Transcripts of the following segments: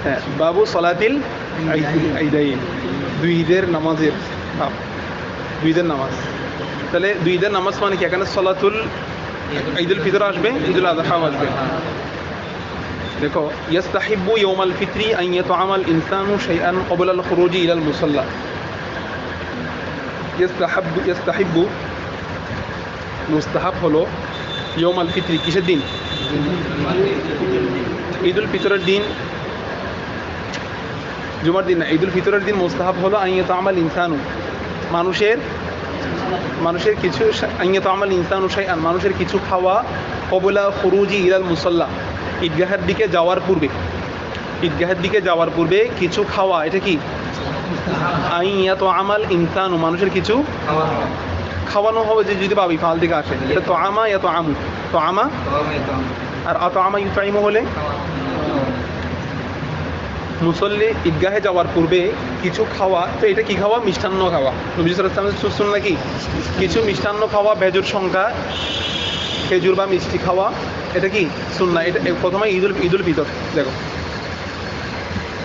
হ্যাঁ, বাবু সলাতিল ঈদাইন, দুই ঈদের নামাজের বাব, দুই ঈদের নামাজ। তাহলে দুই ঈদের নামাজ মানে কি? এখানে সলাতুল ঈদুল ফিতর আসবে, ঈদুল আযহা আসবে। দেখো, ইয়াস্তাহিব্বু ইয়াউমাল ফিতরি আন ইয়াতআমাল ইনসানু শাইআন ক্বাবলা আল খুরুজি ইলাল মুসাল্লা। ইয়াস্তাহিব্বু মুস্তাহাব হলো ইয়াউমাল ফিতরি, কিসের দিন? ঈদুল ফিতরের দিন, জুমার দিন না, ঈদুল ফিতরের দিন মুস্তাহাব হলো আন ইয়াতআমাল ইনসানু, মানুষের কিছু, আন ইয়াতআমাল ইনসানু শাইআন, মানুষের কিছু খাওয়া, ক্বাবলা খুরুজি ইলাল মুসাল্লা, ঈদগাহের দিকে যাওয়ার পূর্বে, ঈদগাহের দিকে যাওয়ার পূর্বে কিছু খাওয়া, এটা কি? আন ইয়াতআমাল ইনসানু, মানুষের কিছু খাওয়ানো হবে, যে যদি বাবি ফাল থেকে আসে, এটা তো আমা ইয়াতআমু, তো আমা আর আতআমা ইউতআইমু হলে মুসল্লি ঈদগাহে যাওয়ার পূর্বে কিছু খাওয়া, তো এটা কি খাওয়া? মিষ্টান্ন খাওয়া। নবী সাল্লাল্লাহু আলাইহি ওয়াসাল্লামের সুন্নাহ নাকি কিছু মিষ্টান্ন খাওয়া, বেজোর সংখ্যা খেজুর বা মিষ্টি খাওয়া, এটা কি সুন্নাহ। এটা প্রথমে ঈদুল ফিতর দেখো।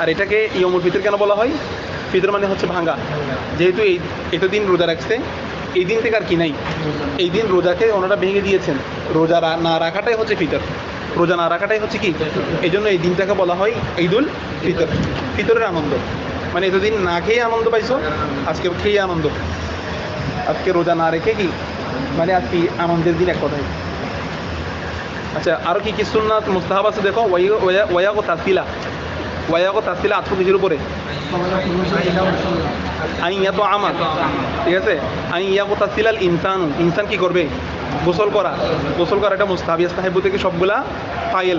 আর এটাকে ইয়ামুল ফিতর কেন বলা হয়? ফিতর মানে হচ্ছে ভাঙা, যেহেতু এতদিন রোজা রাখছে, এই দিন থেকে আর কি নাই, এই দিন রোজাকে ওনারা ভেঙে দিয়েছেন। রোজা না রাখাটাই হচ্ছে ফিতর, রোজা না রাখাটাই হচ্ছে কি? এই জন্য এই দিনটাকে বলা হয় ঈদুল ফিতর, ফিতরের আনন্দ। মানে এতদিন না খেয়ে আনন্দ পাইছো, আজকে খেয়ে আনন্দ, আজকে রোজা না রেখে কি মানে আজকে আনন্দের দিন, এক কথায়। আচ্ছা, আরও কি কি সুন্নাত মুস্তাহাব আছে দেখো। ওয়া ও তাসিলা, ওয়া ও তাসিলা আতফ কিসের উপরে? আন ইয়াতআমা, ঠিক আছে। আন ইয়াগতাসিলাল ইনসানু, ইনসান কি করবে? গোসল করা, গোসল করা, এটা মুস্তাহাব। ইস্তাহিব্বু থেকে সবগুলা ফাইল,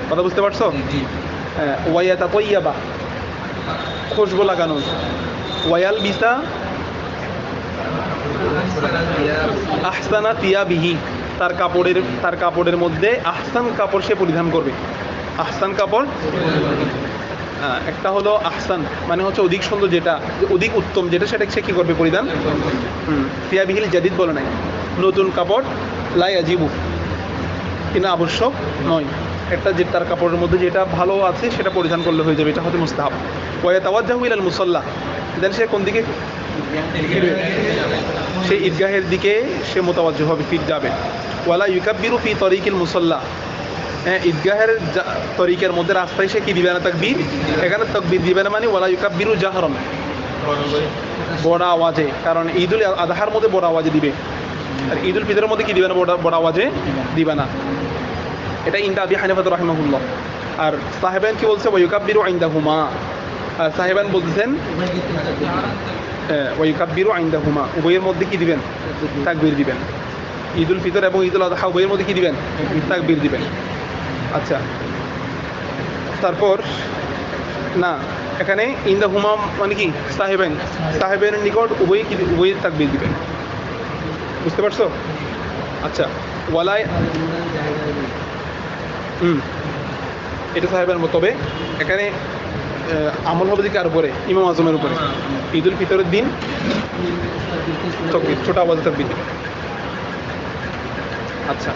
কথা বুঝতে পারছো? হ্যাঁ, ওয়া ইয়াতাতাইয়াবা, খুশবু লাগানো। ওয়াল বিসা আহসানা থিয়াবিহি, তার কাপড়ের মধ্যে আহসান কাপড় সে পরিধান করবে। আহসান কাপড়, একটা হলো আহসান মানে হচ্ছে অধিক সুন্দর, যেটা অধিক উত্তম, যেটা সেটা সে কী করবে? পরিধান। থিয়াবিহিল জাদিদ বলে নাই, নতুন কাপড়, লা ইয়াজিবু, কিনা আবশ্যক নয়, একটা যে তার কাপড়ের মধ্যে যেটা ভালো আছে সেটা পরিধান করলে হয়ে যাবে, এটা হচ্ছে মুস্তাহাব। ওয়া ইয়াতাওয়াজ্জাহু ইলাল মুসাল্লা, দেন সে কোন দিকে ফিরবে? সে ঈদগাহের দিকে সে মুতাওয়াজ্জিহ হবে, ফির যাবে। ওয়ালা ইউকাব্বিরু ফি তরিকিল মুসাল্লা, হ্যাঁ, ঈদগাহের তরিকের মধ্যে রাস্তায় সে কি দিবে না? তাকবীর। এখানে তাকবীর দিবে না মানে ওয়ালা ইউকাব্বিরু জাহরান, বড় আওয়াজে, কারণ ঈদুল আযহার মধ্যে বড় আওয়াজে দিবে, আর ঈদুল ফিতরের মধ্যে কি দিবে না? বড় আওয়াজে দিবে না। এটা ইনদা আবি হানিফা রাহিমাহুল্লাহ। আর সাহেবান কি বলছে? ওয়া ইউকাব্বিরু ইনদাহুমা, আর সাহেবান বলতেছেন ওয়া ইউকাব্বিরু ইনদাহুমা, উভয়ের মধ্যে কি দিবেন? তাকবীর দিবেন। ঈদুল ফিতর এবং ঈদুল আযহা উভয়ের মধ্যে কি দিবেন? তাকবীর দিবেন। আচ্ছা, তারপর না, এখানে ইন্দা হুমা মানে কি? সাহেবের নিকট উভয় তাকবীর দিবেন, বুঝতে পারছো? আচ্ছা, ওয়ালাই এটা সাহেবের মতো, তবে এখানে আমল হবে যে কার উপরে? ইমাম আজমের উপরে। ঈদুল ফিতরের দিন তাকবীর, ছোট আওয়াজে তাকবীর দিবেন। আচ্ছা,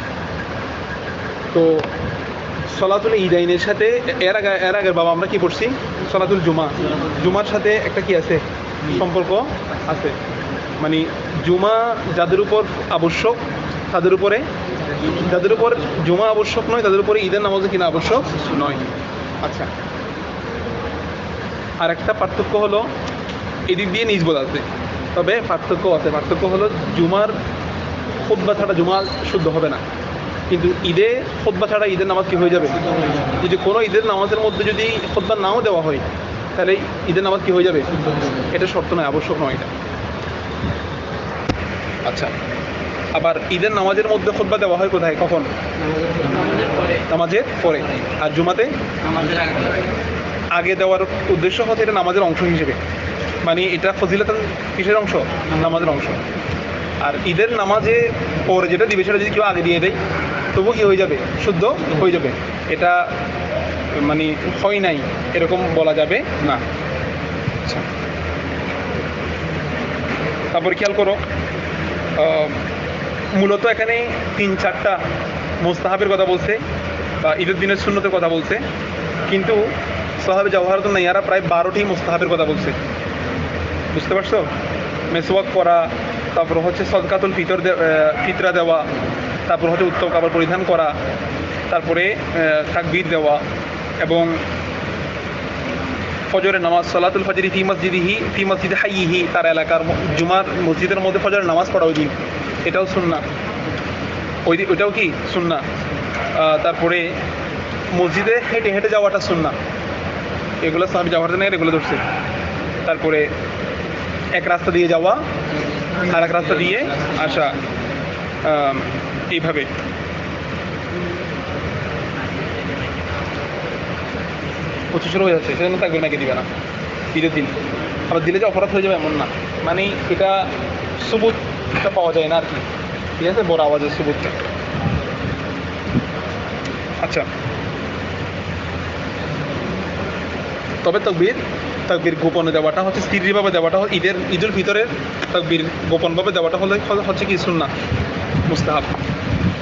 তো সলাতুল ঈদাইনের সাথে এর আগের বাবা আমরা কি পড়ছি? সলাতুল জুমার সাথে একটা কি আছে? সম্পর্ক আছে। মানে জুমা যাদের উপর আবশ্যক তাদের উপরে, যাদের উপর জুমা আবশ্যক নয় তাদের উপরে ঈদের নামাজও কিনা আবশ্যক নয়। আচ্ছা, আর একটা পার্থক্য হলো, এদিক দিয়ে নিজবোধ আছে, তবে পার্থক্য আছে। পার্থক্য হলো জুমার খুতবা ছাড়া জুমা শুদ্ধ হবে না, কিন্তু ঈদে খুতবা ছাড়া ঈদের নামাজ কি হয়ে যাবে? যদি কোনো ঈদের নামাজের মধ্যে যদি খুতবা নাও দেওয়া হয় তাহলে ঈদের নামাজ কি হয়ে যাবে? এটা শর্ত নয়, আবশ্যক নয় এটা। আচ্ছা, আবার ঈদের নামাজের মধ্যে খুতবা দেওয়া হয় কোথায়, কখন? নামাজের পরে। আর জুমাতে আগে দেওয়ার উদ্দেশ্য হচ্ছে এটা নামাজের অংশ হিসেবে, মানে এটা ফজিলতান কিসের অংশ? নামাজের অংশ। আর ঈদের নামাজে পরে যেটা দিবে সেটা যদি কেউ আগে দিয়ে দেয় তবু কি হয়ে যাবে? শুদ্ধ হয়ে যাবে। এটা মানে হয় নাই এরকম বলা যাবে না। আচ্ছা, তারপরে খেয়াল করো, মূলত এখানে 3-4টা মুস্তাহাবের কথা বলছে বা ঈদের দিনের সুন্নতের কথা বলছে, কিন্তু সাহাবে জাওহারাতুন নাইয়ারা প্রায় 12টি মুস্তাহাবের কথা বলছে, বুঝতে পারছো? মেসওয়াক করা, তারপর হচ্ছে সদকাতুল ফিতরা দেওয়া, তারপর হচ্ছে উত্তম কাপড় পরিধান করা, তারপরে তাকবীর দেওয়া, এবং ফজরের নামাজ, সালাতুল ফজরি ফি মসজিদে হাইয়িহি, তার এলাকার জুমার মসজিদের মধ্যে ফজরের নামাজ পড়া ওই দিন, এটাও সুন্নাহ, ওইটাও কি সুন্নাহ। তারপরে মসজিদে হেঁটে হেঁটে যাওয়াটা সুন্নাহ, এগুলো সাহাবী জাওহারাতুন নাইয়ারা এগুলো ধরছে। তারপরে এক রাস্তা দিয়ে যাওয়া আর এক রাস্তা দিয়ে আসা, এইভাবে। পঁচিশের হয়ে যাচ্ছে, সেজন্য তাকবীর নাকি দিবে না ঈদের দিন। আবার দিলে যে অপরাধ হয়ে যাবে এমন না, মানে এটা সুবুতটা পাওয়া যায় না আর কি, ঠিক আছে, বড় আওয়াজের সুবুতটা। আচ্ছা, তবে তাকবীর গোপনে দেওয়াটা হচ্ছে, স্থিরভাবে দেওয়াটা ঈদুল ফিতরের তাকবীর গোপনভাবে দেওয়াটা হচ্ছে কি সুন্নাহ, মুস্তাহাব।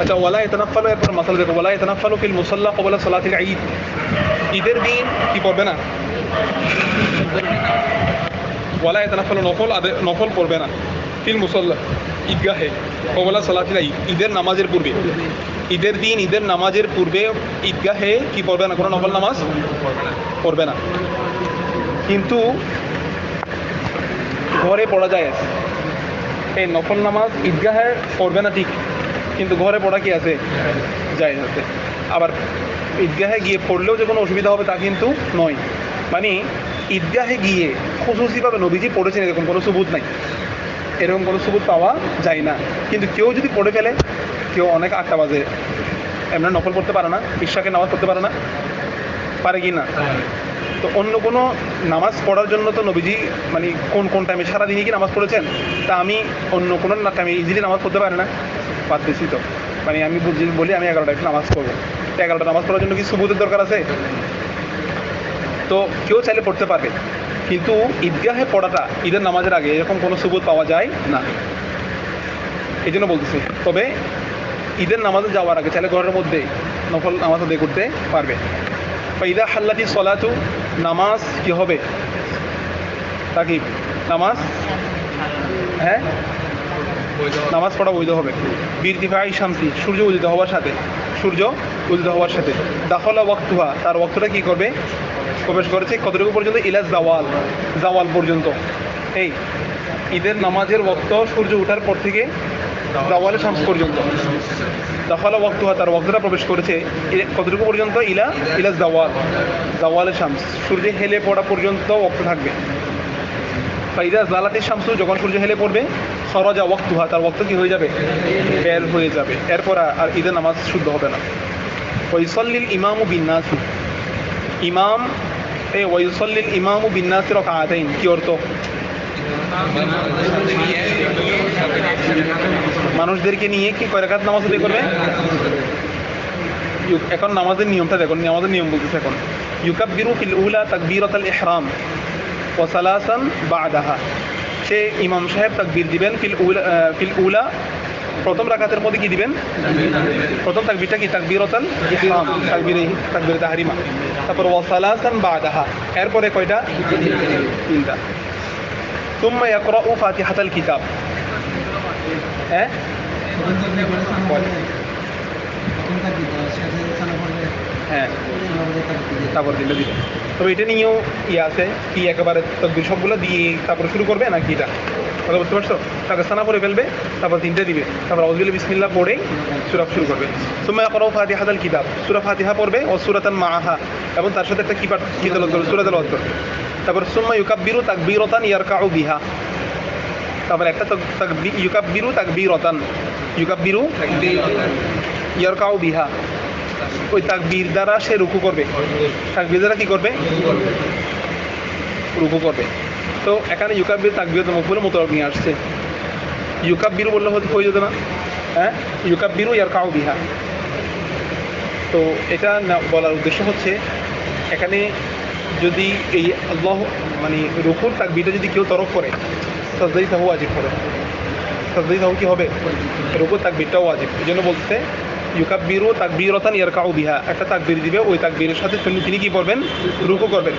আচ্ছা, ওয়ালা ইয়াতানাফফালু, এরপর মাসালা দেখো, ওয়ালা ইয়াতানাফফালু ফিল মুসাল্লা ক্বাবলা সালাতিল ঈদ। ঈদের দিন কি পড়বে না? ওয়ালা ইয়াতানাফফালু, নফল পড়বে না, ফিল মুসাল্লা, ঈদগাহে, ক্বাবলা সালাতিল ঈদ, ঈদের নামাজের পূর্বে। ঈদের দিন ঈদের নামাজের পূর্বে ঈদগাহে কি পড়বে না? কোনো নফল নামাজ পড়বে না। কিন্তু ঘরে পড়া যায়, এই নফল নামাজ ঈদগাহে পড়বে না ঠিক, কিন্তু ঘরে পড়া কি আছে? যায় আছে। আবার ঈদগাহে গিয়ে পড়লেও যে কোনো অসুবিধা হবে তা কিন্তু নয়, মানে ঈদগাহে গিয়ে খুশুসিভাবে নবীজি পড়েছেন এরকম কোনো সুবুত নাই, এরকম কোনো সুবুত পাওয়া যায় না। কিন্তু কেউ যদি পড়ে ফেলে, কেউ অনেক 8টা বাজে এমনি নফল পড়তে পারে না, ইশাকে নামাজ পড়তে পারে না, পারে কি না? তো অন্য কোনো নামাজ পড়ার জন্য তো নবীজি মানে কোন টাইমে সারাদিনই কি নামাজ পড়েছেন, তা আমি অন্য কোনো টাইমে ইজিলি নামাজ পড়তে পারি না, পারতেছি তো, মানে আমি বলি আমি 11টা একটু নামাজ পড়বো, 11টা নামাজ পড়ার জন্য কি সুবুতের দরকার আছে? তো কেউ চাইলে পড়তে পারবে, কিন্তু ঈদগাহে পড়াটা ঈদের নামাজের আগে এরকম কোনো সুবুত পাওয়া যায় না, এই জন্য বলতেছি। তবে ঈদের নামাজে যাওয়ার আগে চাইলে ঘরের মধ্যে নফল নামাজ আদায় করতে পারবে। ফাইদা হাল্লাতি সলাতু, নামাজ কি হবে? তাকি নামাজ, হ্যাঁ, নামাজ পড়া বৈধ হবে। বিরতিফাই শামসি, সূর্য উদিত হওয়ার সাথে। দাখলা ওয়াক্তুহা, তার ওয়াক্তটা কি করবে? প্রবেশ করেছে কতটুকু পর্যন্ত? ইলা জাওয়াল পর্যন্ত। এই ঈদের নামাজের ওয়াক্ত সূর্য ওঠার পর থেকে জাওয়ালে শামস পর্যন্ত। দাখলা ওয়াক্তুহা, তার ওয়াক্তটা প্রবেশ করেছে কতটুকু পর্যন্ত? ইলা জাওয়ালে শামস, সূর্য হেলে পড়া পর্যন্ত ওয়াক্ত থাকবে। ফাইদা জালাতি শামসু, যখন সূর্য হেলে পড়বে, খরাজা ওয়াক্তুহা, তার ওয়াক্ত কি হয়ে যাবে? বের হয়ে যাবে। এরপর আর ঈদের নামাজ শুদ্ধ হবে না। ওয়াইসাল্লিল ইমামু বিন্নাসি, ওয়াইসাল্লিল ইমামু বিন্নাসি রাকাআতাইন, কি অর্থ? মানুষদেরকে নিয়ে কি কয় রাকাত নামাজ আদায় করবে? এখন নামাজের নিয়মটা দেখুন, নামাজের নিয়ম বলতেছে এখন। ইউকাব্বিরু ফিল উলা তাকবীরাতাল ইহরাম ওয়া সালাসান বা'দাহা, সে ইমাম সাহেব তাকবীর দিবেন ফিল উলা, প্রথম রাকাতের মধ্যে কি দিবেন? প্রথম তাকবীরটা কি? তাকবীরাতাল ইহরাম, তাকবীরে তাহরিমা। তারপর ওয়া সালাসান বা'দাহা, এরপরে কয়টা? 3টা। সুম্মা ইয়াকরাউ ফাতিহাতাল কিতাব, হ্যাঁ, হ্যাঁ, তারপর দিলে দিবে। তবে এটা নিয়েও আছে কি, একেবারে তকবীর সবগুলো দিয়ে তারপরে শুরু করবে নাকি? এটা কথা বুঝতে পারছো? তাকে সানা পড়ে ফেলবে, তারপর 3টে দিবে, তারপর আউযুবিল্লাহি বিসমিল্লাহ পড়েই সূরা শুরু করবে। সুম্মা ইয়াকরাউ ফাতিহাতাল কিতাব, সূরা ফাতিহা পড়বে, ও সূরাতান মাআহা, এবং তার সাথে একটা কি তেলাওয়াত করবে, সূরা তেলাওয়াত করবে। তারপর সুম্মা ইউকাব্বিরু তাকবীরাতান ইয়ারকাউ বিহা, তারপর একটা ইউকাব্বিরু তাকবীরাতান ইয়ারকাউ বিহা, ওই তাকবীর দ্বারা সে রুকু করবে, তাকবীর দ্বারা কি করবে? রুকু করবে। তো এখানে ইউকাব্বির তাকবীরাত মকবুল মুতলাক নিয়ে আসছে, ইউকাব্বিরু বললে হয়ে যেত না? হ্যাঁ, ইউকাব্বিরু ইয়ারকাউ বিহা। তো এটা বলার উদ্দেশ্য হচ্ছে, এখানে যদি এই আল্লাহ মানে রুকুর তাকবীরটা যদি কেউ তরক করে, সাজদাই তাহু ওয়াজিব হবে, সাজদাই তাহু কি হবে? রুকুর তাকবীরটাও ওয়াজিব। এই জন্য বলতে ইউকাব্বিরু তাকবীরাতান ইয়ারকাউ বিহা, একটা তাকবীর দিবে, ওই তাকবীরের সাথে তিনি কি করবেন? রুকু করবেন।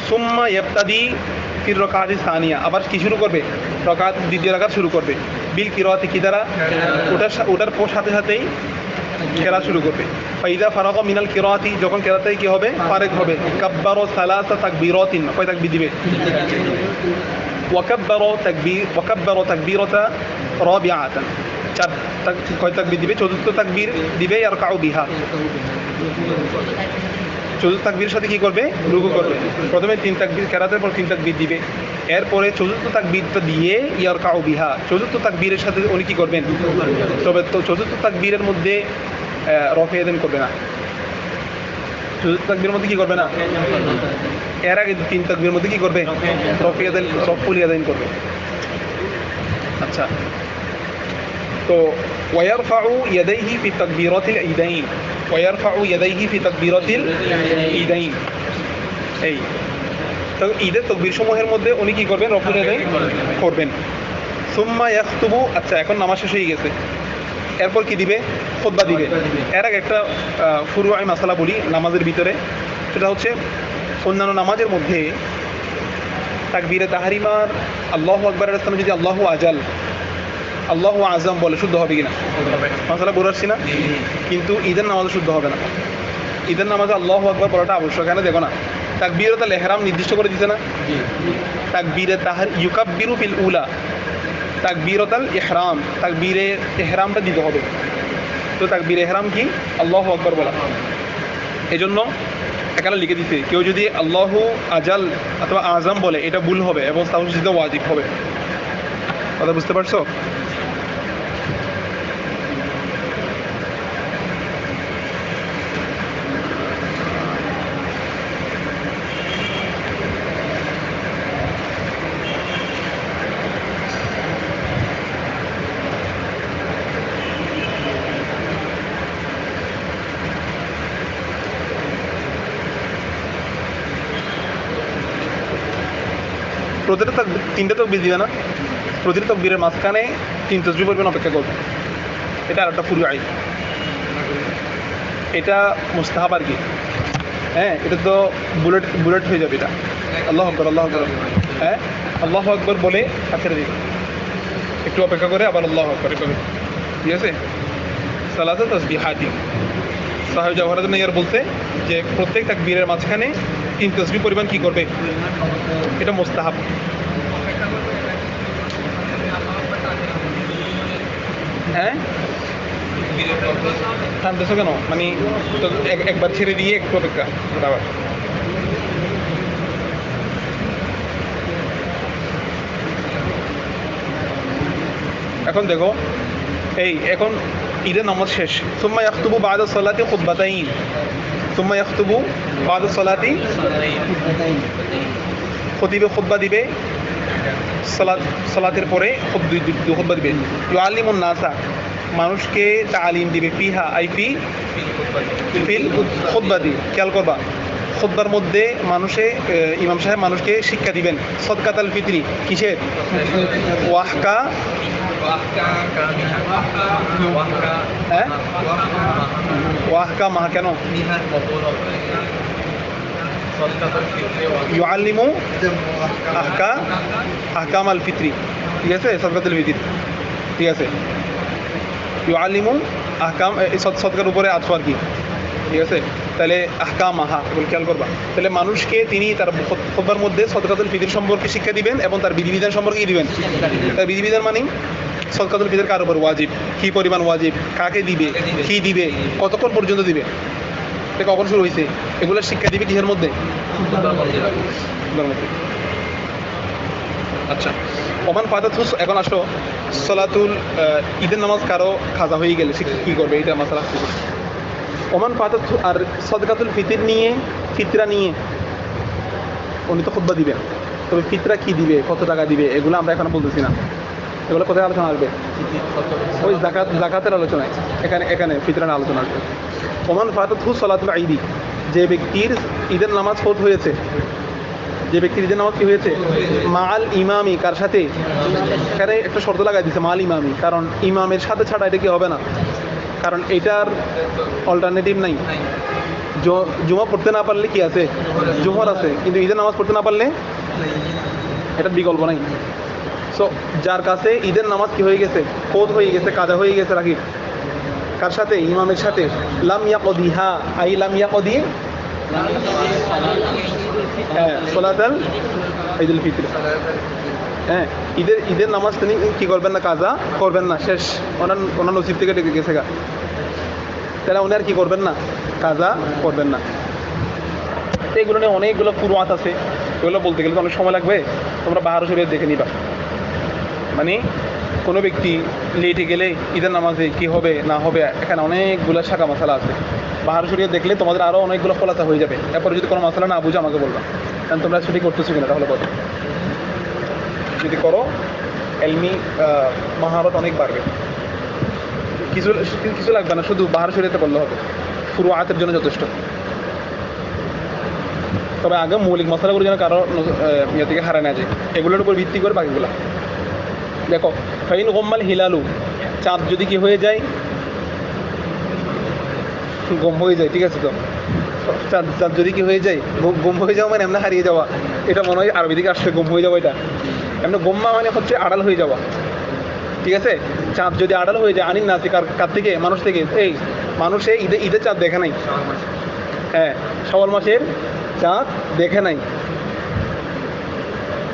সুম্মা ইয়াবতাদি ফির রাকাতি সানিয়া, আবার কি শুরু করবে? দ্বিতীয় রাকাত শুরু করবে। বিল কিরাতি, কি দ্বারা? ওটার সাথে সাথেই কেরাত শুরু করবে। ফাইদা ফারাগা মিনাল কিরাতি, যখন কেরাতে কি হবে? ফারেক হবে। কাব্বারা সালাসা তাকবীরাতিন, কয় তাকবীর দিবে? ওয়াকাব্বারা তাকবীরাতা রাবিআতান, কয় তাকবীর দিবে? চতুর্থ তাকবীর দিবে। ইয়ারকাউ বিহা, চতুর্থ তাকবীরের সাথে কি করবে? রুকু করবে। প্রথমে 3 তাকবীর, কেরাতের পর 3 তাকবীর দিবে। এরপরে চতুর্থ তাকবীরটা দিয়ে ইয়ারকাউ বিহা, চতুর্থ তাকবীরের সাথে উনি কি করবেন? তবে তো চতুর্থ তাকবীরের মধ্যে রফে ইয়াদাইন করবে না। চতুর্থ তাকবীরের মধ্যে কি করবে না? এর আগে 3 তাকবীরের মধ্যে কি করবে? রফুল ইয়াদাইন করবে। আচ্ছা, তো ওয়ারফাউ ইয়াদাইহি ফি তাকবীরাতিল ঈদাইন, ওয়ারফাউ ইয়াদাইহি ফি তাকবীরাতিল ঈদাইন, এই তো ঈদের তাকবীর সমূহের মধ্যে উনি কি করবেন? রফুল ইয়াদাইন করবেন। সুম্মা ইয়াখতুবু, আচ্ছা এখন নামাজ শেষ হয়ে গেছে, এরপর কি দিবে? খুতবা দিবে। এর আগে একটা ফুরুআই মাসালা বলি নামাজের ভিতরে, সেটা হচ্ছে অন্যান্য নামাজের মধ্যে তাকবীরে তাহরিমার আল্লাহু আকবারের স্থানে যদি আল্লাহু আজাল, আল্লাহু আজম বলে শুদ্ধ হবে কিনা? মাসালা বুঝাচ্ছি না? কিন্তু ঈদের নামাজে শুদ্ধ হবে না। ঈদের নামাজে আল্লাহু আকবার বলাটা আবশ্যক। কেন দেখো না, তাকবীরাতুল ইহরাম নির্দিষ্ট করে দিছে না? তাকবীরে ইউকাব্বিরু ফিল উলা, তাকবীরাতুল ইহরাম, তাকবীরে ইহরামটা দিতে হবে। তো তাকবীরে ইহরাম কি? আল্লাহু আকবার বলা। এজন্য এখানে লিখে দিতে, কেউ যদি আল্লাহু আজাল অথবা আজম বলে এটা ভুল হবে এবং তাহলে সেটা ওয়াজিব হবে। কথা বুঝতে পারছো? প্রতিটা 3টে তাকবীর দিবে না, প্রতিটা তাকবীরের মাঝখানে 3 তাসবিহ পরিমাণ অপেক্ষা করবে। এটা আর একটা ফুরুআই, এটা মুস্তাহাব আর কি। হ্যাঁ, এটা তো বুলেট হয়ে যাবে। এটা আল্লাহু আকবার, আল্লাহু আকবার, হ্যাঁ আল্লাহু আকবার বলে আখেরে দিবে, একটু অপেক্ষা করে আবার আল্লাহু আকবার করবে। ঠিক আছে? সালাসা তাসবিহাতিন, সাহেব জাওহারাতুন নাইয়ার বলতে যে প্রত্যেক তাকবীরের মাঝখানে 3 তাসবিহ পরিমাণ কি করবে? এটা মুস্তাহাব। হ্যাঁ, টানতেছো কেন? মানে তো একবার ছেড়ে দিয়ে একটু অপেক্ষা আবার। এখন দেখো, এই এখন ঈদের নামাজ শেষ। সুম্মা ইয়াখতুবু বা'দা সালাতি খুতবাতাইন, সুম্মা ইয়াখতুবু বা'দা সালাতি, খতিবে খুতবা দিবে সালাতের পরে খুতবা দিবে। ইউআল্লিমুন নাসা, মানুষকে তালিম দিবে। ফিহা আই ফিল খুতবা দি, খেয়াল করবা খুতবার মধ্যে ইমাম সাহেব মানুষকে শিক্ষা দিবেন সদকাতুল ফিতরি, কিসের? ওয়াহকা, হ্যাঁ ওয়াহকা মাহা, কেন? ইউআল্লিমু আহকাম আল ফিতরি, ঠিক আছে? সদকাতুল ফিতরি, ঠিক আছে? ইউআল্লিমু আহকাম, সদকার উপরে আতফ আর কি, ঠিক আছে? তাহলে আহকাম আহা, এগুলো খেয়াল করবা। তাহলে মানুষকে তিনি তার খুতবার মধ্যে সদকাতুল ফিতর সম্পর্কে শিক্ষা দিবেন এবং তার বিধিবিধান সম্পর্কে দিবেন। তার বিধিবিধান মানে সদকাতুল ফিতর কার উপর ওয়াজিব, কী পরিমাণ ওয়াজিব, কাকে দিবে, কী দিবে, কতক্ষণ পর্যন্ত দিবে, এটা কখন শুরু হয়েছে, এগুলোর শিক্ষা দিবে কিসের মধ্যে? আচ্ছা, ওমান ফাতাতহু, এখন আসো সালাতুল ঈদের নামাজ কারো খাজা হয়ে গেলে সে কী করবে, এটা মাসালা। ওমান ফাতাতহু, আর সদকাতুল ফিতর নিয়ে, ফিতরা নিয়ে উনি তো খুতবা দিবেন, তবে ফিতরা কী দিবে, কত টাকা দিবে, এগুলো আমরা এখন বলতেছি না। এগুলো কোথায় আলোচনা আসবে? ওই জাকাতের আলোচনায়, এখানে ফিতরার আলোচনা আসবে। ওমান ফাতাতহু সালাতুল ঈদি, যে ব্যক্তির ঈদের নামাজ ফৌত হয়েছে, যে ব্যক্তির ঈদের নামাজ কি হয়েছে? মাল ইমামি, কার সাথে? এখানে একটা শর্ত লাগাই দিচ্ছে মাল ইমামি, কারণ ইমামের সাথে ছাড়া এটা কি হবে না, কারণ এটার অল্টারনেটিভ নাই। জুমা পড়তে না পারলে কি আছে? জুমার আছে, কিন্তু ঈদের নামাজ পড়তে না পারলে এটার বিকল্প নাই। সো যার কাছে ঈদের নামাজ কি হয়ে গেছে? ফৌত হয়ে গেছে, কাজা হয়ে গেছে রাখি, কার সাথে? ইমামের সাথে। লাম ইয়াকদিহা আই লাম ইয়াকদি সলাতাল ঈদুল ফিতর। হ্যাঁ, ঈদের নামাজ তিনি কি করবেন না? কাজা করবেন না, শেষ। ওনার নসিব থেকে ডেকে গেছে গা, তাহলে উনি আর কি করবেন না? কাজা করবেন না। এগুলো নিয়ে অনেকগুলো ফুরুয়াত আছে, এগুলো বলতে গেলে তো অনেক সময় লাগবে। তোমরা বাহার শরীয়ত দেখে নিবা। মানে কোনো ব্যক্তি লেটে গেলে ঈদের নামাজে কি হবে না হবে, এখানে অনেকগুলো শাখা মশালা আছে। বাহার শরীয়ত দেখলে তোমাদের আরও অনেকগুলো খোলাসা হয়ে যাবে। এরপরে যদি কোনো মশলা না বুঝো আমাকে বলবা, কারণ তোমরা ছুটি করতেছো কিনা তাহলে বলো। যদি করো এলমি মহারত অনেক বাড়বে। কিছু কিছু লাগবে না, শুধু বাহার শরীয়তে করলে হবে, ফুরুয়াতের জন্য যথেষ্ট। তবে আগে মৌলিক মশলাগুলো যেন কারো ইয়ে থেকে হারা না যায়, এগুলোর উপর ভিত্তি করে বাকিগুলা। দেখো, ফাইন গোম্মাল হিলালু, চাঁদ যদি কি হয়ে যায়? গম হয়ে যায়, ঠিক আছে। তো চাঁদ যদি কি হয়ে যায়? গম হয়ে যাওয়া মানে এমনি হারিয়ে যাওয়া, এটা মনে হয় আরবি থেকে আসছে গম হয়ে যাওয়া। এটা এমনি গোম্মা মানে হচ্ছে আড়াল হয়ে যাওয়া, ঠিক আছে। চাঁদ যদি আড়াল হয়ে যায়, আনিন না কার থেকে? মানুষ থেকে। এই মানুষে ঈদের চাঁদ দেখে নাই। হ্যাঁ, শাওয়াল মাসের চাঁদ দেখে নাই।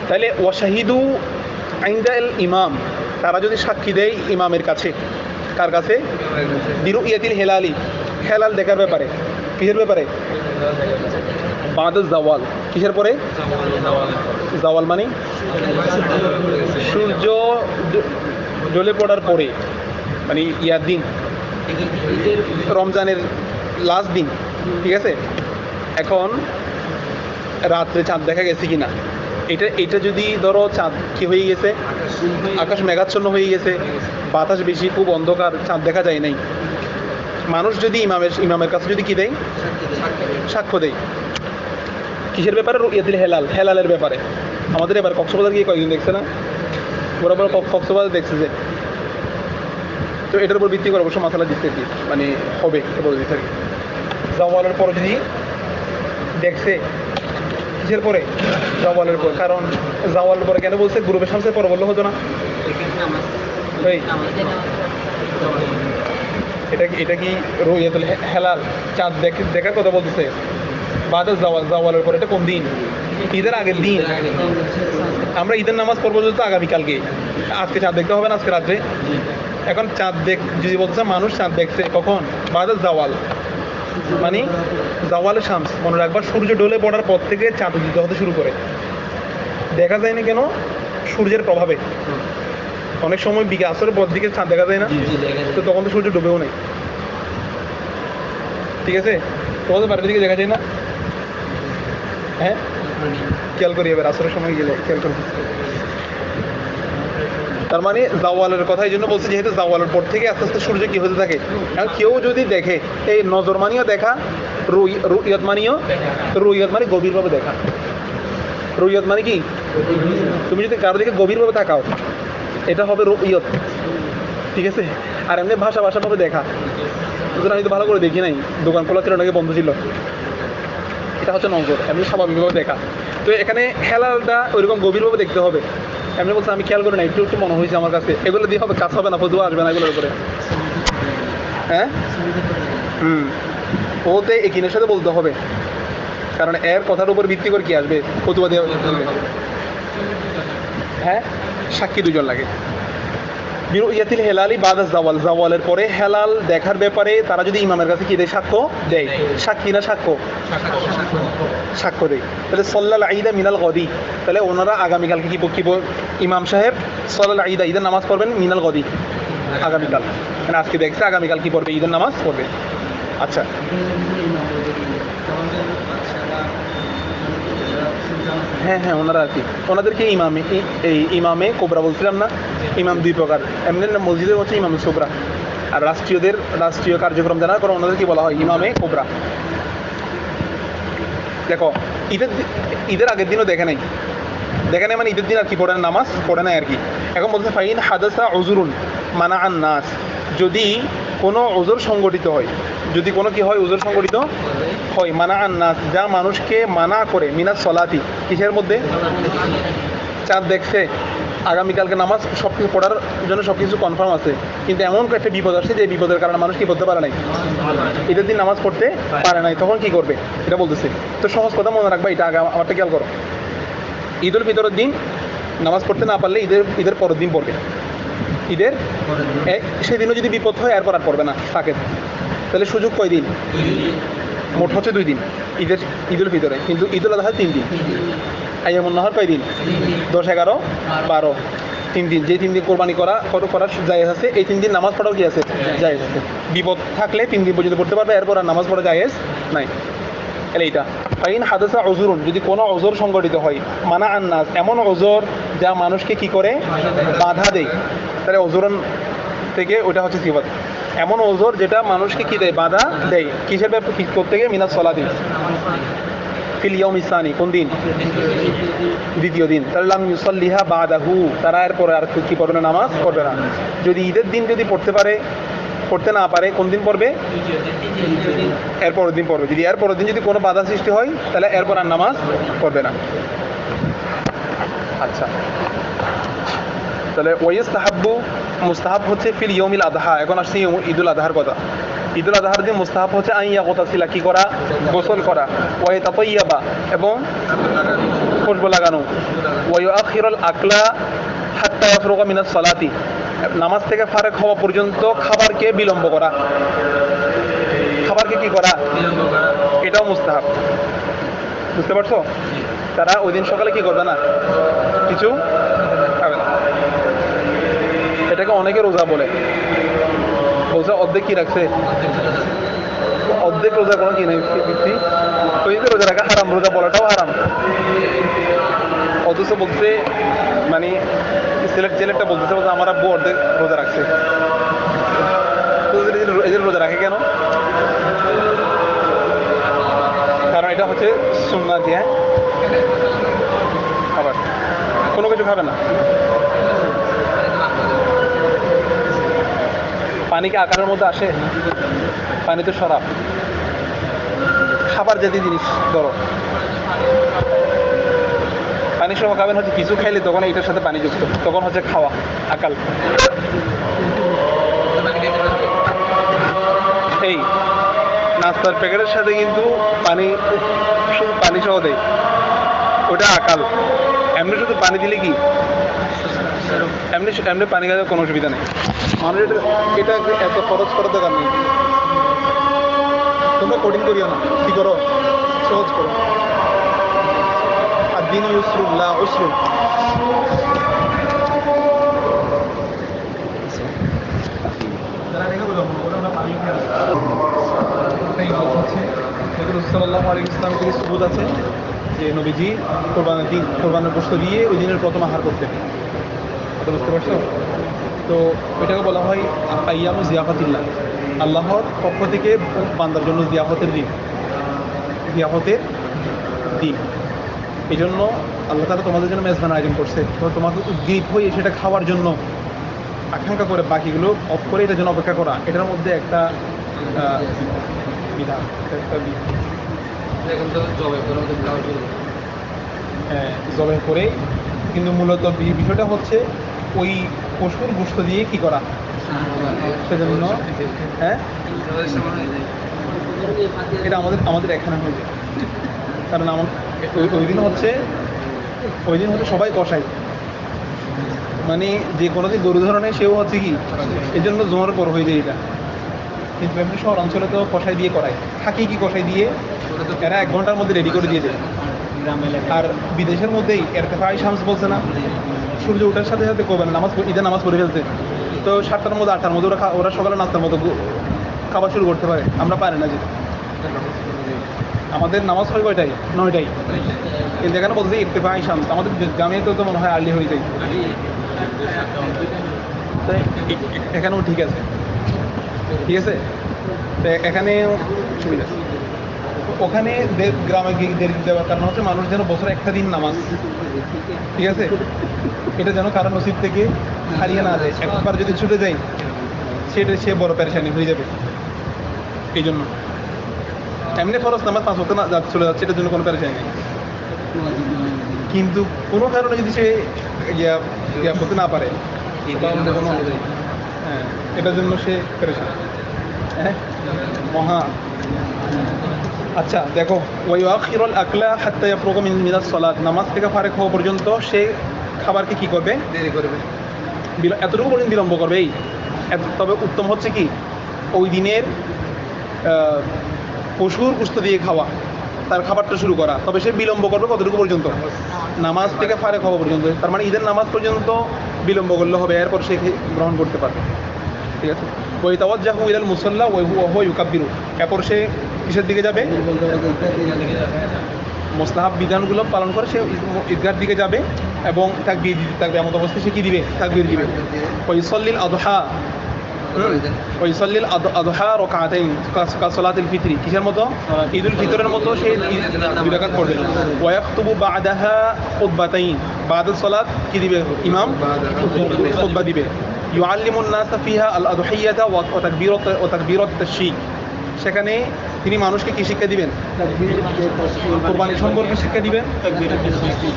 তাহলে ওয়াশাহিদু আইন্দাল ইমাম, তারা যদি সাক্ষী দেয় ইমামের কাছে। কার কাছে? বিরুইয়াতিল হেলালি, হেলাল দেখার ব্যাপারে। কিসের ব্যাপারে? বাদাল জাওয়াল। কিসের পরে? জাওয়াল মানে সূর্য জ্বলে পড়ার পরে, মানে ইয়ার দিন, রমজানের লাস্ট দিন, ঠিক আছে। এখন রাত্রে চাঁদ দেখা গেছে কিনা, এটা যদি ধরো চাঁদ কি হয়ে গেছে, আকাশ মেঘাচ্ছন্ন হয়ে গেছে, বাতাস বেশি, খুব অন্ধকার, চাঁদ দেখা যায় নাই, মানুষ যদি ইমামের কাছে যদি কি দেয়? সাক্ষ্য দেয়। কিসের ব্যাপারে? রুইয়াতুল হেলাল, হেলালের ব্যাপারে। আমাদের এবার কক্সবাজার গিয়ে কয়েকদিন দেখছে না, বরাবর কক্সবাজার দেখছে যে। তো এটার উপর ভিত্তি করে অবশ্য মাসালা দিচ্ছে কি মানে হবে বলে দিতে থাকি। জাওয়ালের পরে যদি দেখছে, কিসের পরে? জাওয়ালের পরে। কারণ জাওয়ালের পরে কেন বলছে? গ্রুপের শামসের পরে বললে হতো না? এটা কি রুইয়াতুল হেলাল, চাঁদ দেখার কথা বলতেছে? বাদাল জাওয়ালের পরে। এটা কোন দিন? ঈদের আগের দিন। আমরা ঈদের নামাজ পড়বো তো আগামীকালকে, আজকে চাঁদ দেখতে হবে না? আজকে রাত্রে। এখন চাঁদ যদি বলতেছে মানুষ চাঁদ দেখছে কখন? বাদাল জাওয়াল মানে জাওয়ালে শামস। মনে রাখবার, সূর্য ডলে পড়ার পর থেকে চাঁদ উদিত হতে শুরু করে। দেখা যায় না কেন? সূর্যের প্রভাবে। অনেক সময় বিকেল আসরের পর দিকে চাঁদ দেখা যায় না, তো তখন তো সূর্য ডুবেও নেই, ঠিক আছে। তখন তো বাড়ির দিকে দেখা যায় না। হ্যাঁ, খেয়াল করি এবার আসরের সময় গেলে খেয়াল করি। তার মানে জাওয়ালের কথা এই জন্য বলছি, যেহেতু জাওয়ালের পর থেকে আস্তে আস্তে সূর্য কি হতে থাকে। এখন কেউ যদি দেখে, এই নজর মানিও দেখা, রুইয়ত মানিও, রুইয়ত মানে গভীরভাবে দেখা। রুইয়ত মানে কি? তুমি যদি কারো দিকে গভীরভাবে তাকাও, এটা হবে রুইয়ত, ঠিক আছে। আর এমনি ভাষাভাবে দেখা, সুতরাং আমি তো ভালো করে দেখি নাই, দোকান খোলা ছিল নাকি বন্ধ ছিল, এটা হচ্ছে নজর, এমনি স্বাভাবিকভাবে দেখা। তো এখানে হেলালটা ওইরকম গভীরভাবে দেখতে হবে। এমনি বলছে আমি খেয়াল করি না, একটু মনে হয়েছে আমার কাছে, এগুলো দিয়ে হবে, কাজ হবে না, ফজু আসবে না এগুলোর উপরে। হ্যাঁ, ওতে একিনের সাথে বলতে হবে, কারণ এর কথার উপর ভিত্তি করে কি আসবে? ফতুয়া দেওয়া। হ্যাঁ, সাক্ষী দুজন লাগে। বিরুইয়াতিল হেলালি বাদাস জাওয়াল, জাওয়ালের পরে হেলাল দেখার ব্যাপারে তারা যদি ইমামের কাছে কি দেয়? সাক্ষ্য দেয়। সাক্ষী না সাক্ষ্য? সাক্ষ্য দেয়। তাহলে সল্লাল ঈদা মিনাল গদি, তাহলে ওনারা আগামীকালকে কি ইমাম সাহেব সল্লাল ঈদা, ঈদের নামাজ পড়বেন মিনাল গদি, আগামীকাল। মানে আজকে দেখছে, আগামীকাল কি পড়বে? ঈদের নামাজ পড়বে। আচ্ছা, হ্যাঁ হ্যাঁ, ওনারা আর কি, ওনাদেরকে ইমামে কোবরা বলছিলাম না? ইমাম দুই প্রকার, এমনি মসজিদের হচ্ছে ইমাম কোবরা, আর রাষ্ট্রীয় কার্যক্রম যারা করে ওনাদের কি বলা হয়? ইমামে কোবরা। দেখো, ঈদের আগের দিনও দেখে নাই মানে ঈদের দিন আর কি পড়ে না, নামাজ পড়ে নাই আর কি। এখন বলছে ফাইন হাদাসা উজরুন মানা আন নাস, যদি কোনো ওজোর সংগঠিত হয়, যদি কোনো কি হয় ওজোর সংগঠিত হয়, মানা আন্নাস, যা মানুষকে মানা করে মিনাস সলাতি, কিসের মধ্যে? চাঁদ দেখছে, আগামীকালকে নামাজ সব কিছু পড়ার জন্য সব কিছু কনফার্ম আছে, কিন্তু এমন একটা বিপদ আসছে যে বিপদের কারণে মানুষ কি করতে পারে নাই, ঈদের দিন নামাজ পড়তে পারে নাই, তখন কি করবে এটা বলতেছে। তো সহজ কথা মনে রাখবা, এটা আগে আমারটা খেয়াল করো। ঈদ উল ফিতরের দিন নামাজ পড়তে না পারলে ঈদের পরের দিন পড়বে, ঈদের সেদিনও যদি বিপদ হয় এরপর আর পড়বে না, থাকে। তাহলে সুযোগ কয় দিন? মোট হচ্ছে 2 দিন ঈদ উল ফিতরে, কিন্তু ঈদ উল আজহা 3 দিন। আইয়ামুন নাহর কয় দিন? 10, 11, 12, 3 দিন। যে 3 দিন কোরবানি করার জায়েজ আছে, এই 3 দিন নামাজ পড়াও কি আছে? জায়েজ আছে। বিপদ থাকলে 3 দিন পর্যন্ত পড়তে পারবে, এরপর আর নামাজ পড়া জায়েজ নাই। তাহলে এইটা ফাইন হাদাসা উযুরুন, যদি কোনো ওজোর সংগঠিত হয়, মানা আন্নাস, এমন ওজোর যা মানুষকে কি করে? বাধা দেয়। তাহলে ওজোরন থেকে ওটা হচ্ছে সিফাত, এমন ওজোর যেটা মানুষকে কি দেয়? বাধা দেয়। কিসের ব্যাপার? কি করতে গিয়ে? মিনাস সলাতি ফিল ইয়াউমিস সানি, কোন দিন? দ্বিতীয় দিন। তাহলে লাম ইউসাল্লিহা বাদাহু, তারা এরপরে আর কি পড়বে না? নামাজ পড়বে না। যদি ঈদের দিন যদি পড়তে না পারে, কোন দিন পড়বে? এরপরের দিন পড়বে। যদি এরপরের দিন যদি কোনো বাধা সৃষ্টি হয়, তাহলে এরপর আর নামাজ পড়বে না। আচ্ছা, তাহলে ওয়াইস্তাহাব্বু, মুস্তাহাব হচ্ছে ফিল ইয়াউমিল আদহা। এখন আসছে ঈদুল আদহার কথা। ঈদুল আদহার দিন মুস্তাহাব হচ্ছে আইয়া গোতাসিলা, কি করা? গোসল করা। ওয়াই তাতাইয়াবা, এবং খুশবু লাগানো। ওয়াই আখিরুল আকলা হাত্তা ইয়াফরুগা মিনাস সালাতি, নামাজ থেকে ফারেক হওয়া পর্যন্ত খাবারকে বিলম্ব করা। খাবারকে কি করা? এটাও মুস্তাহাব। বুঝতে পারছো? তারা ওই দিন সকালে কি করবে না? কিছু খাবে না। এটাকে অনেকে রোজা বলে। রোজা অর্ধেক কি রাখছে? অর্ধেক রোজা কোনো কি নেই, ওই যে রোজা রাখা হারাম, রোজা বলাটাও হারাম। অথচ বলছে, মানে ছেলেটা বলতেছে আমার আব্বু অর্ধেক রোজা রাখছে। এদের রোজা রাখে কেন? কারণ এটা হচ্ছে সুন্নাহ দিয়ে খাবার, কোনো কিছু খাবে না। পানি কি আকারের মধ্যে আসে? পানি তো শরাব। খাবার জাতীয় জিনিস ধরো, পানির সময় খাবেন হচ্ছে কিছু খাইলে তখন এটার সাথে পানি যুক্ত, তখন হচ্ছে খাওয়া, আকাল। এই নাস্তার প্যাকেটের সাথে কিন্তু শুধু পানি সহ দেয়, ওটা আকাল। এমনি শুধু পানি দিলে কি এমনি পানি খাওয়ার কোনো অসুবিধা নেই। মানুষ এটা এত খরচ করার দরকার নেই। তোমরা কঠিন করিও না, কি করো? সহজ করো। আর দিন ইউসরুল্লাহ উসরু। সাল্লাল্লাহু আলাইহি ওয়াসাল্লাম থেকে সুবুত আছে যে নবীজি কোরবানের গোশত দিয়ে ওই দিনের প্রথম আহার করতেন। বুঝতে পারছো? তো এটাকে বলা হয় আইয়ামু জিয়াফাতিল্লাহ, আল্লাহর পক্ষ থেকে বান্দার জন্য জিয়াফতের দিন। এই জন্য আল্লাহ তাআলা তোমাদের জন্য মেজবান আয়োজন করছে। তো তোমাকে উদ্গ্রীব হয়ে সেটা খাওয়ার জন্য আকাঙ্ক্ষা করে বাকিগুলো অফ করে এটার জন্য অপেক্ষা করা, এটার মধ্যে একটা বিধান, জবাই করে। কিন্তু মূলত বিষয়টা হচ্ছে ওই পশুর গোশত দিয়ে কি করা, সেজন্য এটা আমাদের এখানে হয়ে যায়। কারণ ওই দিন হচ্ছে সবাই কষাই, মানে যে কোনো দিন গরু ধরনের সেও হচ্ছে কি, এই জন্য জোর পর হয়ে যায় এটা। কিন্তু এমনি শহর অঞ্চলে তো কষাই দিয়ে করায়, থাকি কি কষাই দিয়ে এরা 1 ঘন্টার মধ্যে রেডি করে দিয়ে দেয়। আর বিদেশের মধ্যেই ইরতিফাই শামস বলছে না, সূর্য ওঠার সাথে সাথে করবে না ঈদের নামাজ পড়ে ফেলতে। তো 7টার মধ্যে 8টার মধ্যে ওরা সকালে নাস্তার মতো খাবার শুরু করতে পারে, আমরা পারি না। যেটা আমাদের নামাজ হয় কয়টায়? 9টায়। কিন্তু এখানে বলছে ইরতিফাই শামস, আমাদের গ্রামে তো মনে হয় আর্লি হয়ে যায়। এখানেও ঠিক আছে। তো এখানে সুবিধা। ওখানে গ্রামে দেরি দেওয়ার কারণ হচ্ছে মানুষ যেন বছরে একটা দিন নামাজ, ঠিক আছে, এটা যেন কারো নসিব থেকে হারিয়ে না যায়। একবার যদি ছুটে যায় সে বড় পেরেশানি হয়ে যাবে। এই জন্য এমনি ফরজ নামাজ 5 ওয়াক্ত না চলে যাচ্ছে, এটার জন্য কোনো পেরেশানি নেই। কিন্তু কোনো কারণে যদি সে ইয়া করতে না পারে, হ্যাঁ, এটার জন্য সে পেরেশান। হ্যাঁ মহা। আচ্ছা দেখো, ওয়াইউআখিরুল আকলা হাত্তা ইয়াফরুগা মিনাস সালাত, নামাজ থেকে ফারেক হওয়া পর্যন্ত সে খাবারকে কি করবে? দেরি করবে, এতটুকু পর্যন্ত বিলম্ব করবে। তবে উত্তম হচ্ছে কি ওই দিনের পশুর গোশত দিয়ে খাওয়া, তার খাবারটা শুরু করা। তবে সে বিলম্ব করবে কতটুকু পর্যন্ত? নামাজ থেকে ফারেক হওয়া পর্যন্ত। তার মানে ঈদের নামাজ পর্যন্ত বিলম্ব করলে হবে, এরপর সে গ্রহণ করতে পারবে। ঠিক আছে। ওই তাওয়াজ্জাহু ইলাল মুসাল্লা ওয়া হুয়া ইউকাব্বিরু, এরপর সে কিসের দিকে যাবে? মুস্তাহাব বিধানগুলো পালন করে সে ঈদগাহর দিকে যাবে এবং তাকবীর দিতে থাকবে। এমন অবস্থায় সে কি দিবে? তাকবীর দিবে। ওয়া ইউসাল্লিল আযহা, ওয়া ইউসাল্লিল আযহা রাকাতাইন কাসালাতিল ফিতরি, কিসের মতো? ঈদুল ফিতরের মতো সে 2 রাকাত পড়বে। ওয়া ইয়াখতুবু বা'দাহা খুতবাতাইন, বা'দাস সালাত কি দিবে? ইমাম খুতবা দিবে। ইউআল্লিমুন নাসা ফিহা আল আযহিয়াতা ওয়া তাকবীরাত তাশরীক, সেখানে তিনি মানুষকে কি শিক্ষা দিবেন? কুরবানি সম্পর্কে শিক্ষা দিবেন,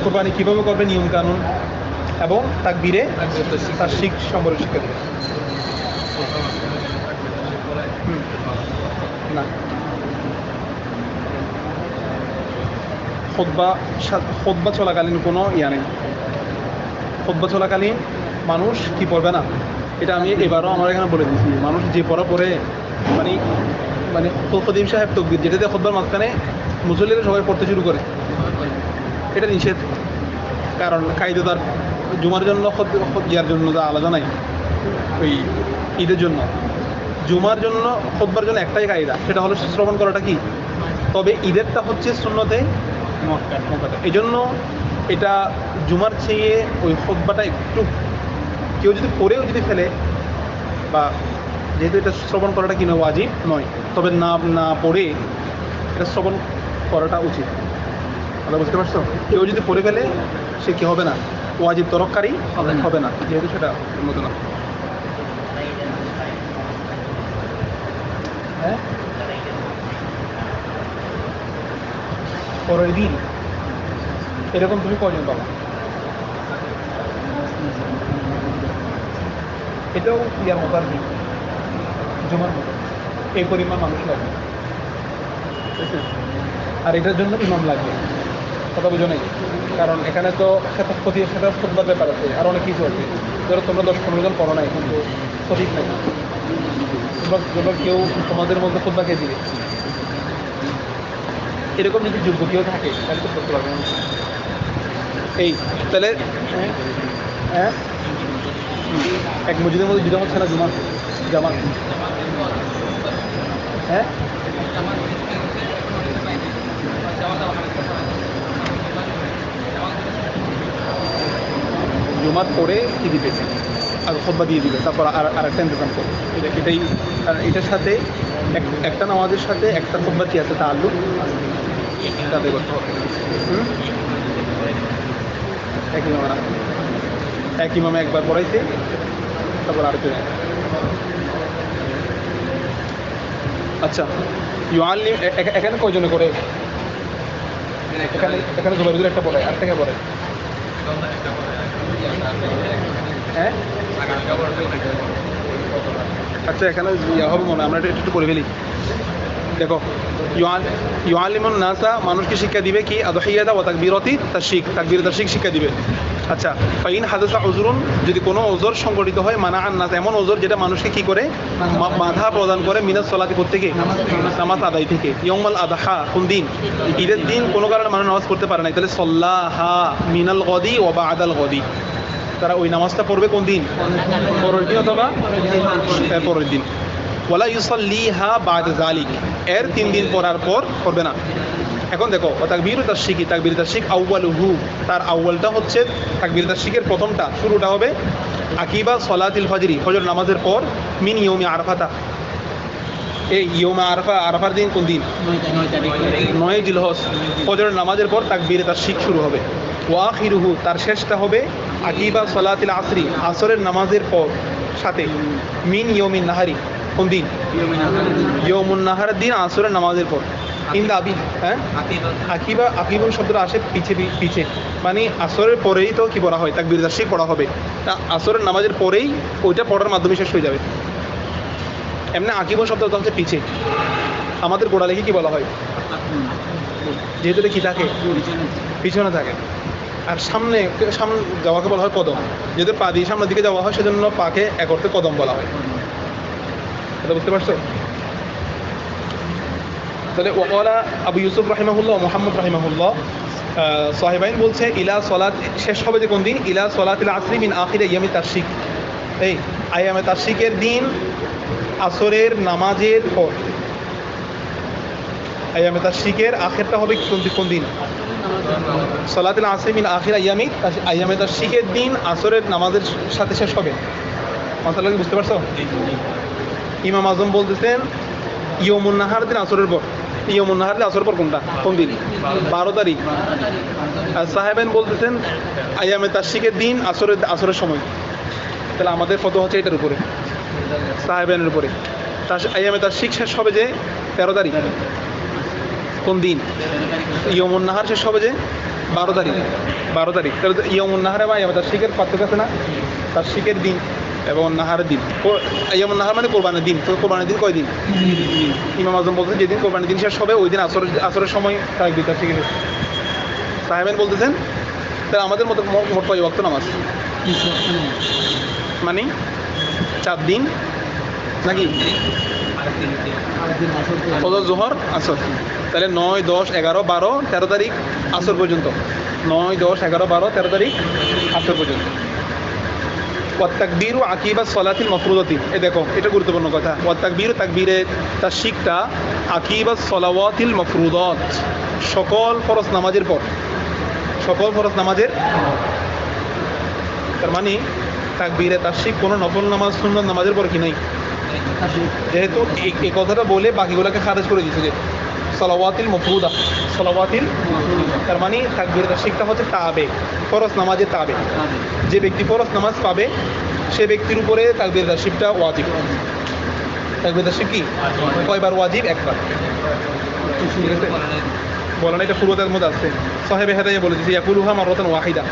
কুরবানি কীভাবে করবে, নিয়ম কানুন, এবং তাকবীরে তাশরীক সম্পর্কে শিক্ষা দিবেন। না, খুতবা চলাকালীন কোনো ইয়া নেই। খুতবা চলাকালীন মানুষ কি পড়বে না, এটা আমি এবারও আমার এখানে বলে দিয়েছি। মানুষ যে পড়া পড়ে মানে মানে খতিব সাহেব তকবীর, যেটাতে খুতবার মাঝখানে মুসল্লিরা সবাই পড়তে শুরু করে, এটা নিষেধ। কারণ কায়দা তার জুমার জন্য ইয়ার জন্য আলাদা নাই, ওই ঈদের জন্য। জুমার জন্য খুতবার জন্য একটাই কায়দা, সেটা হলো শ্রবণ করাটা কি। তবে ঈদেরটা হচ্ছে সুন্নতে মুআক্কাদা। এই জন্য এটা জুমার চেয়ে ওই খুতবাটা একটু, কেউ যদি পড়েও যদি ফেলে, বা যেহেতু এটা শ্রবণ করাটা কি নয়, ওয়াজিব নয়, তবে না পড়ে এটা শ্রবণ করাটা উচিত। আমরা বুঝতে পারছো? কেউ যদি পড়ে ফেলে সে কি হবে না? ওয়াজিব তরককারী হবে না, যেহেতু সেটা মতো না। হ্যাঁ, পরের দিন এরকম তুমি কজন পাবা? এটাও ইয়ার মতো আর কি, জমার মতো এই পরিমাণ মানুষ লাগবে। আর এটার জন্য ইমাম লাগবে, কথা বুঝো নাই? কারণ এখানে তো সেটা খুতবার ব্যাপার আছে, আর অনেক কিছু আছে। ধরো তোমরা 10-15 জন পড়ো নাই, কিন্তু সঠিক নাই। তোমরা কেউ তোমাদের মধ্যে খুতবা কে দিবে, এরকম যদি যোগ্য কেউ থাকে তাহলে তো করতে পারবে না। এই তাহলে হ্যাঁ, এক মসজিদের মধ্যে দুটো হচ্ছে না জামাত। হ্যাঁ, জুমাত পড়ে কি দিবে? আর খুতবা দিয়ে দিবে, তারপর আর একটা ইন্তজাম করবে। এটাই, এটার সাথে একটা নামাজের সাথে একটা খুতবা কি আছে তাআল্লুক, তাদের করতে হবে। এক ইমামে একবার পড়াইছে, তারপর আরেকজন। আচ্ছা, ইউআল্লিম এখানে কয়জনে করে? এখানে জুবাইরুল একটা পড়ায়, আর থেকে পড়ায়। হ্যাঁ, আচ্ছা এখানে ইয়া হবে মনে হয়, আমরা এটা একটু করে ফেলি। দেখো, ইউআল্লিমুন নাসা, মানুষকে শিক্ষা দিবে কি? আযহিয়াতা ওয়া তাকবীরাতি তাশরীক, তাকবীর তাশরীক শিক্ষা দিবে। আচ্ছা, ফাইন হাদাসা উযরুন, যদি কোনো ওজর সংঘটিত হয়, মানাআন নাস, এমন ওজর যেটা মানুষকে কি করে? বাধা প্রদান করে, মিনাস সালাতি, থেকে নামাজ আদায় থেকে। ইয়াউমুল আযহা, কোন দিন? ঈদের দিন কোনো কারণে মানুষ নামাজ পড়তে পারে না, তাহলে সাল্লাহা মিনাল গদি ওয়া বা'দাল গদি, তারা ওই নামাজটা পড়বে কোন দিন? পরের দিন অথবা পরের দিন। ওয়ালা ইউসাল্লিহা বা'দা যালিক, এর 3 দিন পড়ার পর করবে না। এখন দেখো, তাকবীর তাশরীক, তাকবীর তাশরীক আউয়ালুহু, তার আউয়ালটা হচ্ছে তাকবীর তাশরীকের প্রথমটা, শুরুটা হবে আকিবা সলাতিল ফাজরি, ফজর নামাজের পর, মিন ইয়াউমি আরাফাতা, এই ইয়াউমে আরাফা, আরাফার দিন কোন দিন? 9 জিলহজ, ফজর নামাজের পর তাকবীর তাশরীক শুরু হবে। ওয়া আখিরুহু, তার শেষটা হবে আকিবা সলাতিল আসরি, আসরের নামাজের পর, সাথে মিন ইয়মিন নাহারি কোন দিন ইয়মুন নাহারের দিন আসরের নামাজের পর ইন্দা আবি হ্যাঁ আকিবা শব্দটা আসে পিছে মানে আসরের পরেই তো কি পড়া হয় তাকবীর তাশরিক পড়া হবে তা আসরের নামাজের পরেই ওইটা পড়ার মাধ্যমে শেষ হয়ে যাবে এমনি আকিবা শব্দটা হচ্ছে পিছে আমাদের গোড়া লেখে কি বলা হয় যেহেতু এটা কি থাকে পিছনে থাকে আর সামনে যাওয়াকে বলা হয় কদম যেহেতু পা দিয়ে সামনের দিকে যাওয়া হয় সেজন্য পাকে এক অর্থে কদম বলা হয় এটা বুঝতে পারছো তাহলে ওয়ালা আবু ইউসুফ রাহিমাহুল্লাহ মোহাম্মদ রাহিমাহুল্লাহ সাহেবাইন বলছে ইলা সলাত শেষ হবে যে কোন দিন ইলা সলাতিল আসরি মিন আখির ইয়ামি তাশরিক এই আয়ামে তাশরিকের দিন আসরের নামাজের পর আয়ামে তাশরিকের আখেরটা হবে কোন দিন সলাতুল আসরি মিন আখির আয়ামে তাশরিকের দিন আসরের নামাজের সাথে শেষ হবে মাসালা কি বুঝতে পারছো ইমাম আজম বলতেছেন ইয়মুন নাহার দিন আসরের পর ইয়মুন নাহার দিন আসরের পর কোন দিন 12 তারিখ আর সাহেবেন বলতেছেন আয়ামে তাশরিকের দিন আসরের সময় তাহলে আমাদের ফতোয়া হচ্ছে এটার উপরে সাহেবেনের উপরে আয়ামে তাশরিক শেষ হবে যে 13 তারিখ কোন দিন ইয়মুন নাহার শেষ হবে যে 12 তারিখ তাহলে ইয়মুন নাহারে বা আয়ামে তাশরিকের পার্থক্য আছে না তাশরিকের দিন এবং নাহারের দিন ইয়মুন নাহার মানে কোরবানির দিন তো কোরবানির দিন কয় দিন ইমাম আজম বলতেছেন যেদিন কোরবানির দিন শেষ হবে ওই দিন আসরের সময় তাকবীর তাশরিক সাহেবেন বলতেছেন তাহলে আমাদের মতো মোট কয় ওয়াক্ত নামাজ মানে 4 দিন নাকি ফজর জোহর আসর তাহলে 9, 10, 11, 12, 13 তারিখ আসর পর্যন্ত 9, 10, 11, 12, 13 তারিখ আসর পর্যন্ত ওয়াত্তাকবীরু আকিবা সলাতিল মফরুদাতি এ দেখো এটা গুরুত্বপূর্ণ কথা ওয়াত্তাকবীরু তাকবীরে তাশরিকটা আকিবা সলাওয়াতিল মফরুদাত সকল ফরজ নামাজের পর তার মানে তাকবীরে তাশরিক কোনো নফল নামাজ সুন্নত নামাজের পর কি নাই যেহেতু এই কথাটা বলে বাকিগুলোকে খারিজ করে দিয়েছে যে সলাওয়াতিল মফরুদা তার মানে তাকবীরে তাশরিকটা হচ্ছে তাবে ফরজ নামাজের তাবে যে ব্যক্তি ফরজ নামাজ পাবে সে ব্যক্তির উপরে তাকবীরে তাশরিকটা ওয়াজিব তাকবীরে তাশরিক কি কয়বার ওয়াজিব একবার ঠিক আছে বলা না এটা ফুরুতের মধ্যে আছে সাহেবে হেদায়া বলে দিয়েছে ইয়াকুলুহা মাররাতান ওয়াহিদা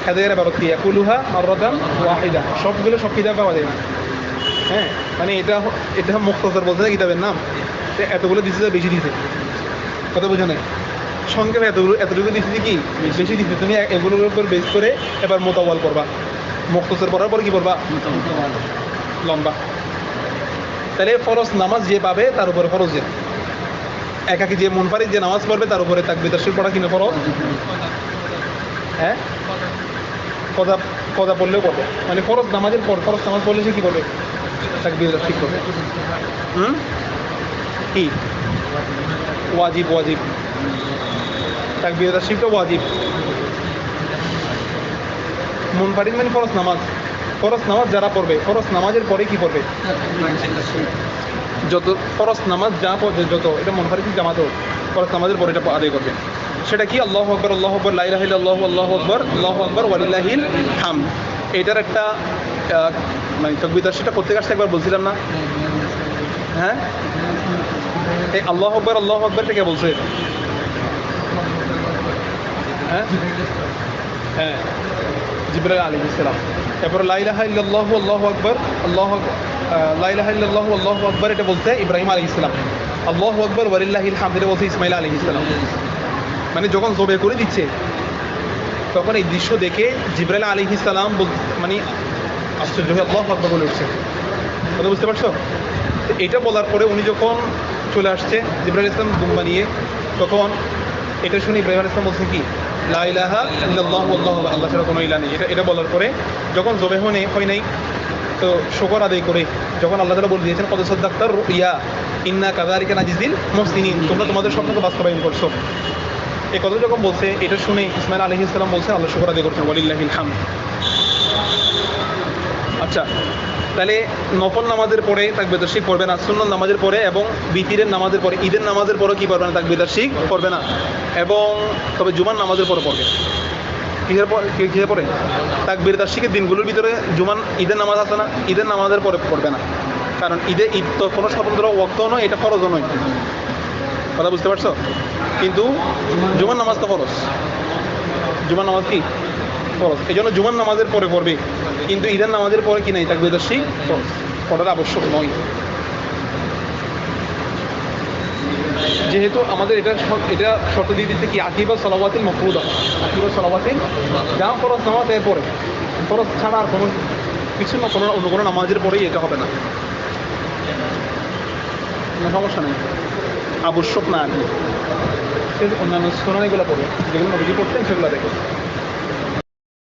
হেদায়ের ইবারত কি ইয়াকুলুহা মাররাতান ওয়াহিদা সবগুলো সব কিতাব পাওয়া যায় না হ্যাঁ মানে এটা মুখতাসার বলতে কিতাবের নাম এতগুলো দিচ্ছে বেশি দিছে কথা বোঝা নাই সংক্ষেপে এতটুকু দিচ্ছে কি বেশি দিচ্ছে তুমি এগুলোর উপর বেস করে এবার মোতাওয়াল করবা মুখতাসার পড়ার পর কি করবা লম্বা তাহলে ফরজ নামাজ যে পাবে তার উপরে ফরজ যে একাকি যে মুনফারিদ যে নামাজ পড়বে তার উপরে তাকবীর তাশরিক পড়া কিনা ফরজ হ্যাঁ কদা পড়লেও পড়বে মানে ফরজ নামাজের পর ফরজ নামাজ পড়লে সে কী করবে তাকবীর তাশরিক করবে কি ওয়াজিব তাকবীর তাশরিকটা ওয়াজিব মুনফারিদ মানে ফরজ নামাজ যারা পড়বে ফরজ নামাজের পরে কি পড়বে যত ফরজ নামাজ যা পড়বে যত এটা মুনফারিদ জামাতও ফরজ নামাজের পরে এটা আদায় করবে সেটা কি আল্লাহু আকবার লা ইলাহা ইল্লাল্লাহ আল্লাহু আকবার ওয়ালিল্লাহিল হামদ এটার একটা মানে তাকবীর তাশরিকটা প্রত্যেক আসতে একবার বলছিলাম না হ্যাঁ এই আল্লাহু আকবার কে বলছে হ্যাঁ জিবরাইল আলাইহিস সালাম এরপর লা ইলাহা ইল্লাল্লাহ আল্লাহু আকবার লা ইলাহা ইল্লাল্লাহ আল্লাহু আকবার এটা বলতে ইব্রাহিম আলাইহিস সালাম আল্লাহু আকবার ওয়ালিল্লাহিল হামদ এটা বলতে ইসমাঈল আলাইহিস সালাম মানে যখন জবে করে দিচ্ছে তখন এই দৃশ্য দেখে জিবরাইল আলাইহিস সালাম মানে আশ্চর্য হয়ে আল্লাহু আকবার বলে উঠছে কথা বুঝতে পারছো তো এটা বলার পরে উনি যখন চলে আসছে জিবরাইল ইসলাম দুম্বা নিয়ে তখন এটা শুনে ইব্রাহিম আলাইহিস সালাম বলছে কি লা ইলাহা ইল্লাল্লাহু আল্লাহু আকবার আল্লাহ ছাড়া কোনো ইলাহ নেই এটা বলার পরে যখন জবে হয় নাই তো শুকর আদায় করে যখন আল্লাহ তাআলা বলে দিয়েছেন কদ সাদ্দাক্তার রুইয়া ইন্না কাযালিকা নাজিজিল মুহসিনিন তোমরা তোমাদের স্বপ্নকে বাস্তবায়ন করছো এই কথা যখন বলছে এটা শুনে ইসমাঈল আলাইহিস সালাম বলছে আল্লাহ শুকর আদায় করছেন ওয়ালিল্লাহিল হামদ আচ্ছা তাহলে নফল নামাজের পরে তাকবীর তাশরিক পড়বে না সুন্নত নামাজের পরে এবং বিতিরের নামাজের পরে ঈদের নামাজের পরে কি পড়বে না তাকবীর তাশরিক পড়বে না এবং তবে জুমার নামাজের পরে পড়বে কিসের পরে? তাকবীর তাশরিকের দিনগুলোর ভিতরে জুমান ঈদের নামাজ আছে না, ঈদের নামাজের পরে পড়বে না, কারণ ঈদ তো কোনো স্বতন্ত্র ওয়াক্তও নয়, এটা ফরজও নয়। কথা বুঝতে পারছো? কিন্তু জুমার নামাজ তো ফরজ, জুমার নামাজ কি ফরজ, এই জন্য জুমার নামাজের পরে পড়বে, কিন্তু ঈদের নামাজের পরে কি নাই, তাকবীর তাশরিক ফরজ পড়াটা আবশ্যক নয়। যেহেতু আমাদের এটা শর্ত দিয়ে দিচ্ছে কি, আকিবা সালাওয়াতিল মাফরুদা, আকিবা সালাওয়াতিল, যা ফরজ নামাজ এরপরে, ফরজ ছাড়া আর কোনো কিছু না, অন্য কোনো নামাজের পরেই এটা হবে না, কোনো সমস্যা নেই, আবশ্যক না আর কি। অন্যান্য সুন্নাহগুলো পড়বে, যেগুলো নবীজি পড়তেন সেগুলো দেখে।